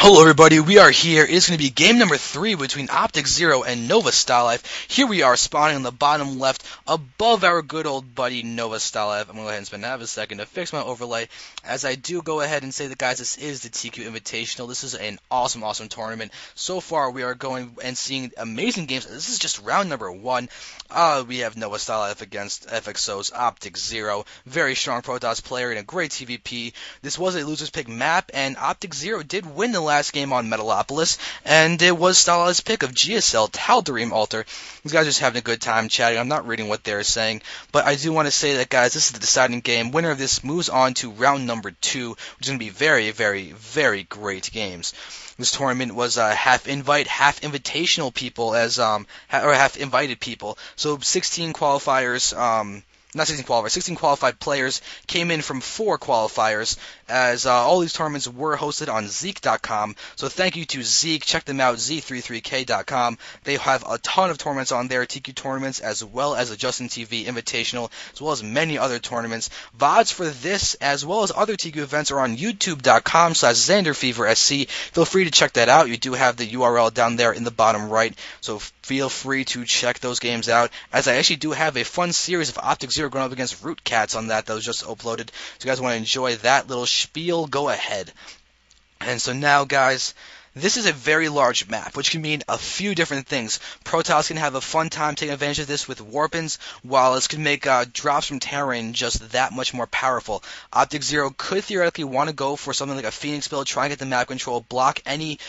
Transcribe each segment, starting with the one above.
Hello everybody, we are here. It is going to be game number 3 between FXOpTiKzErO and NOVAstalife. Here we are spawning on the bottom left above our good old buddy NOVAstalife. I'm going to go ahead and spend half a second to fix my overlay. As I do go ahead and say that, guys, this is the TQ Invitational. This is an awesome tournament. So far we are going and seeing amazing games. This is just round number 1. We have NOVAstalife against FXOpTiKzErO. Very strong Protoss player and a great TVP. This was a loser's pick map, and FXOpTiKzErO did win the last game on Metalopolis, and it was Stala's pick of GSL Tal'Darim altar. These guys are just having a good time chatting. I'm not reading what they're saying, but I do want to say that, guys, this is the deciding game. Winner of this moves on to round number 2, which is going to be very, very, very great games. This tournament was half invite, half invitational people, or half invited people. So 16 qualifiers. Not 16 qualifiers, 16 qualified players came in from 4 qualifiers, as all these tournaments were hosted on Zeek.com. So thank you to Zeek. Check them out, Z33K.com. They have a ton of tournaments on there, TQ tournaments, as well as the Justin TV Invitational, as well as many other tournaments. VODs for this, as well as other TQ events, are on YouTube.com/zanderfeverSC. Feel free to check that out. You do have the URL down there in the bottom right, so feel free to check those games out, as I actually do have a fun series of FXOpTiKzErO going up against Root Cats on that was just uploaded. So you guys want to enjoy that little spiel, go ahead. And so now, guys, this is a very large map, which can mean a few different things. Protoss can have a fun time taking advantage of this with warpins, while this can make drops from Terran just that much more powerful. FXOpTiKzErO could theoretically want to go for something like a Phoenix build, try and get the map control, block any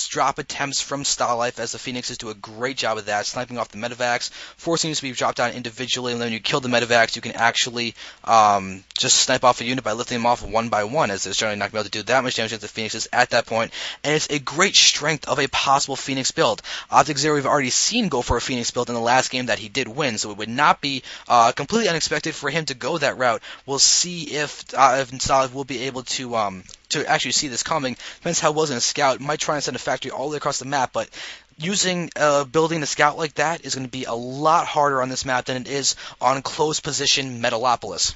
drop attempts from Stalife, as the Phoenixes do a great job of that, sniping off the medevacs, forcing these to be dropped down individually, and then when you kill the medevacs, you can actually just snipe off a unit by lifting them off one by one, as there's generally not going to be able to do that much damage against the Phoenixes at that point, and it's a great strength of a possible Phoenix build. FXOpTiKzErO we've already seen go for a Phoenix build in the last game that he did win, so it would not be completely unexpected for him to go that route. We'll see if Stalife will be able to actually see this coming. Depends how well he's going to scout. Might try and send a factory all the way across the map, but using building a scout like that is going to be a lot harder on this map than it is on close position Metalopolis.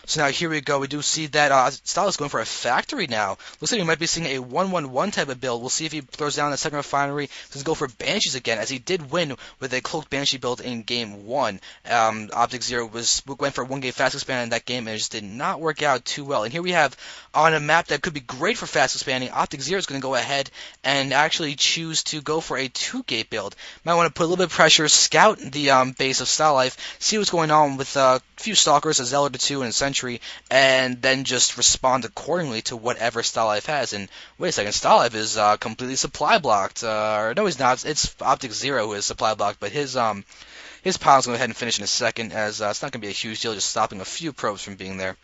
So now here we go. We do see that Stalife is going for a factory now. Looks like we might be seeing a 1-1-1 type of build. We'll see if he throws down the second refinery. He's going to go for Banshees again, as he did win with a cloaked Banshee build in game 1. FXOpTiKzErO went for a 1-game fast expand in that game, and it just did not work out too well. And here we have, on a map that could be great for fast expanding, FXOpTiKzErO is going to go ahead and actually choose to go for a 2-gate build. Might want to put a little bit of pressure, scout the base of Stalife, see what's going on with a few Stalkers, a Zealot or 2, and a Sentry, and then just respond accordingly to whatever Stalife has. And wait a second, Stalife is completely supply blocked. Or no, he's not. It's FXOpTiKzErO who is supply blocked, but his pile's going to go ahead and finish in a second, as it's not going to be a huge deal, just stopping a few probes from being there.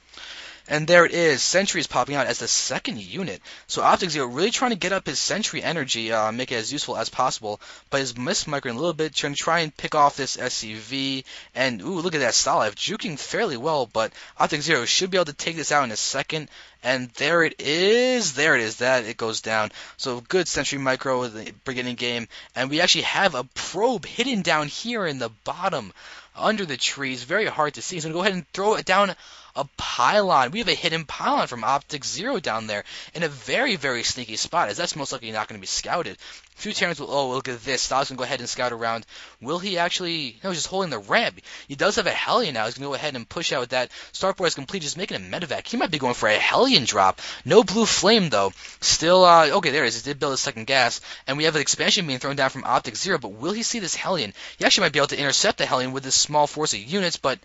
And there it is. Sentry is popping out as the second unit. So FXOpTiKzErO really trying to get up his Sentry energy, make it as useful as possible. But he's mismicroing a little bit, trying to try and pick off this SCV. And, ooh, look at that Stalife, juking fairly well. But FXOpTiKzErO should be able to take this out in a second. And there it is. There it is. That it goes down. So good Sentry micro in the beginning game. And we actually have a probe hidden down here in the bottom, under the trees. Very hard to see. So I'm going to go ahead and throw it down a pylon. We have a hidden pylon from FXOpTiKzErO down there in a very, very sneaky spot, as that's most likely not going to be scouted. A few Terrans will, oh, look at this. Stali's going to go ahead and scout around. Will he actually, no, he's just holding the ramp. He does have a Hellion now. He's going to go ahead and push out with that. Starport is complete, just making a medevac. He might be going for a Hellion drop. No blue flame, though. Still, okay, there it is. He did build a second gas. And we have an expansion being thrown down from FXOpTiKzErO, but will he see this Hellion? He actually might be able to intercept the Hellion with this small force of units, but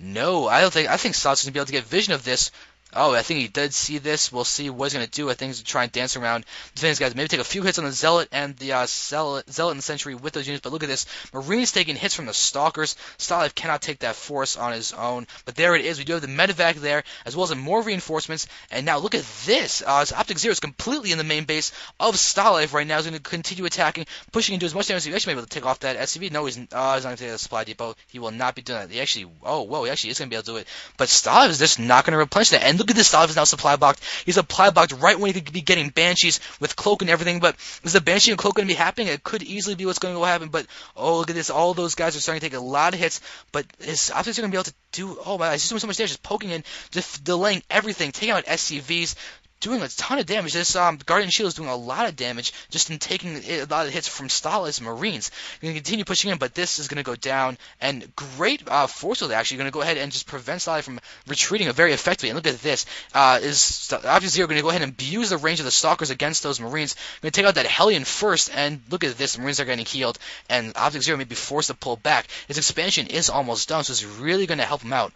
no, I think Stali's going to be able to get vision of this. Oh, I think he did see this. We'll see what he's going to do. I think he's going to try and dance around. The thing is, guys, maybe take a few hits on the Zealot and the Zealot and the Sentry with those units. But look at this. Marines taking hits from the Stalkers. Stalife cannot take that force on his own. But there it is. We do have the medevac there, as well as more reinforcements. And now look at this. FXOpTiKzErO is completely in the main base of Stalife right now. He's going to continue attacking, pushing into as much damage as he actually may be able to take off that SCV. No, he's not going to take the supply depot. He will not be doing that. He actually, oh, whoa, he actually is going to be able to do it. But Stalife is just not going to replenish that. And look at this. Stalife is now supply blocked. He's supply blocked right when he could be getting Banshees with Cloak and everything, but is the Banshee and Cloak going to be happening? It could easily be what's going to go happen, but oh, look at this. All those guys are starting to take a lot of hits, but his optics are going to be able to do, oh my, he's doing so much damage, just poking in, just delaying everything, taking out SCVs, doing a ton of damage. This Guardian Shield is doing a lot of damage just in taking a lot of hits from StarLife's Marines. You're going to continue pushing in, but this is going to go down. And great force field, actually. You're going to go ahead and just prevent StarLife from retreating very effectively. And look at this. Is FXOpTiKzErO going to go ahead and abuse the range of the Stalkers against those Marines? Going to take out that Hellion first, and look at this. The Marines are getting healed, and FXOpTiKzErO may be forced to pull back. His expansion is almost done, so it's really going to help him out.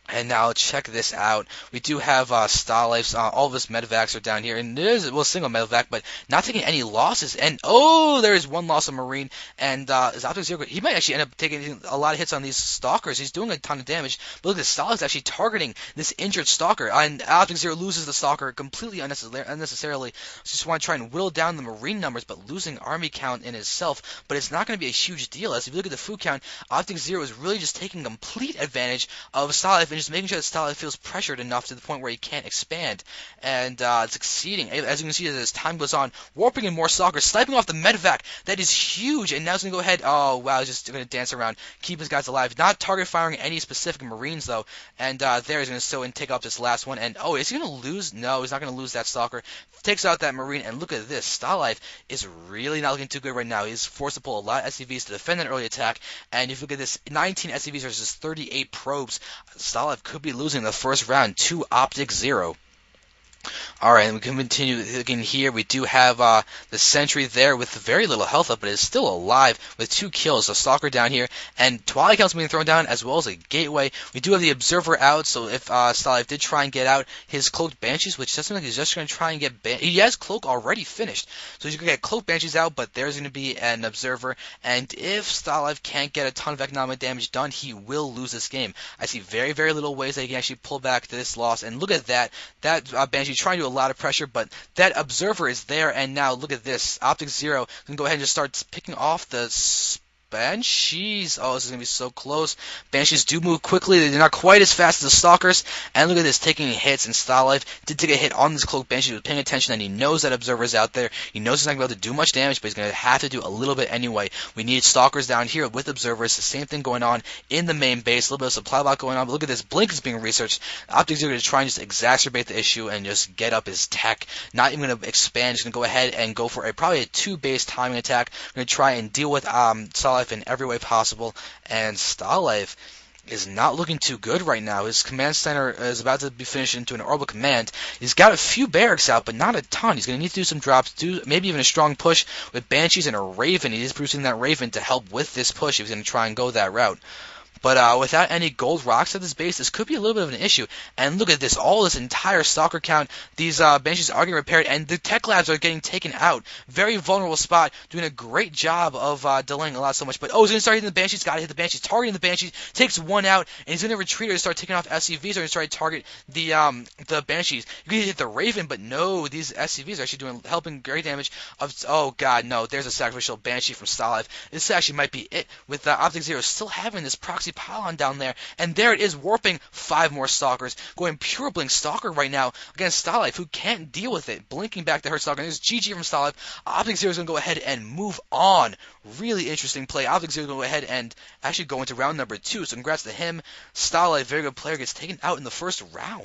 And now check this out. We do have StarLife's, all of his medevacs are down here, and there's single medevac, but not taking any losses. And there is one loss of Marine, and FXOpTiKzErO, he might actually end up taking a lot of hits on these Stalkers. He's doing a ton of damage, but look at this. StarLife's actually targeting this injured Stalker, and FXOpTiKzErO loses the Stalker completely unnecessarily. Just want to try and whittle down the Marine numbers, but losing army count in itself. But it's not going to be a huge deal, as if you look at the food count, FXOpTiKzErO is really just taking complete advantage of StarLife and just making sure that StarLife feels pressured enough to the point where he can't expand, and succeeding. As you can see, as time goes on, warping in more Stalkers, sniping off the medevac. That is huge, and now he's going to go ahead. Oh, wow, he's just going to dance around, keep his guys alive. Not target firing any specific Marines, though, and there he's going to still take up this last one. And, is he going to lose? No, he's not going to lose that Stalker. Takes out that Marine, and look at this. StarLife is really not looking too good right now. He's forced to pull a lot of SCVs to defend that early attack, and if you look at this, 19 SCVs versus 38 probes, StarLife could be losing the first round to FXOpTiKzErO. Alright, and we can continue looking here. We do have the Sentry there with very little health up, but is still alive with 2 kills. A Stalker down here, and Twilight Count's being thrown down, as well as a Gateway. We do have the Observer out, so if StarLife did try and get out his Cloaked Banshees, which doesn't look like he's just going to try and get... He has Cloak already finished, so he's going to get Cloaked Banshees out, but there's going to be an Observer, and if StarLife can't get a ton of economic damage done, he will lose this game. I see very, very little ways that he can actually pull back to this loss, and look at that. That Banshee trying to do a lot of pressure, but that Observer is there, and now look at this. FXOpTiKzErO can go ahead and just start picking off the Banshees. Oh, this is going to be so close. Banshees do move quickly. They're not quite as fast as the Stalkers. And look at this, taking hits. And StarLife did take a hit on this Cloaked Banshee. He was paying attention, and he knows that Observer is out there. He knows he's not going to be able to do much damage, but he's going to have to do a little bit anyway. We need Stalkers down here with Observers. The same thing going on in the main base. A little bit of supply block going on. But look at this. Blink is being researched. FXOpTiKzErO is trying to just exacerbate the issue and just get up his tech. Not even going to expand. He's going to go ahead and go for probably a 2-base timing attack. Going to try and deal with StarLife in every way possible, and StarLife is not looking too good right now. His command center is about to be finished into an orbital command. He's got a few barracks out, but not a ton. He's going to need to do some drops, maybe even a strong push with Banshees and a Raven. He is producing that Raven to help with this push if he's going to try and go that route. But without any gold rocks at this base, this could be a little bit of an issue. And look at this, all this entire Stalker count, these Banshees are getting repaired, and the tech labs are getting taken out. Very vulnerable spot, doing a great job of delaying a lot so much. But, he's going to start hitting the Banshees, got to hit the Banshees, targeting the Banshees, takes one out, and he's going to retreat or start taking off SCVs, or going to try to target the Banshees. You can hit the Raven, but no, these SCVs are actually helping great damage. Oh god, no, there's a sacrificial Banshee from StarLife. This actually might be it, with FXOpTiKzErO still having this proxy pylon down there, and there it is, warping 5 more Stalkers, going pure blink Stalker right now against StarLife, who can't deal with it, blinking back to her Stalker, and there's GG from StarLife. FXOpTiKzErO is going to go ahead and move on. Really interesting play. FXOpTiKzErO is going to go ahead and actually go into round number 2, so congrats to him. StarLife, very good player, gets taken out in the first round.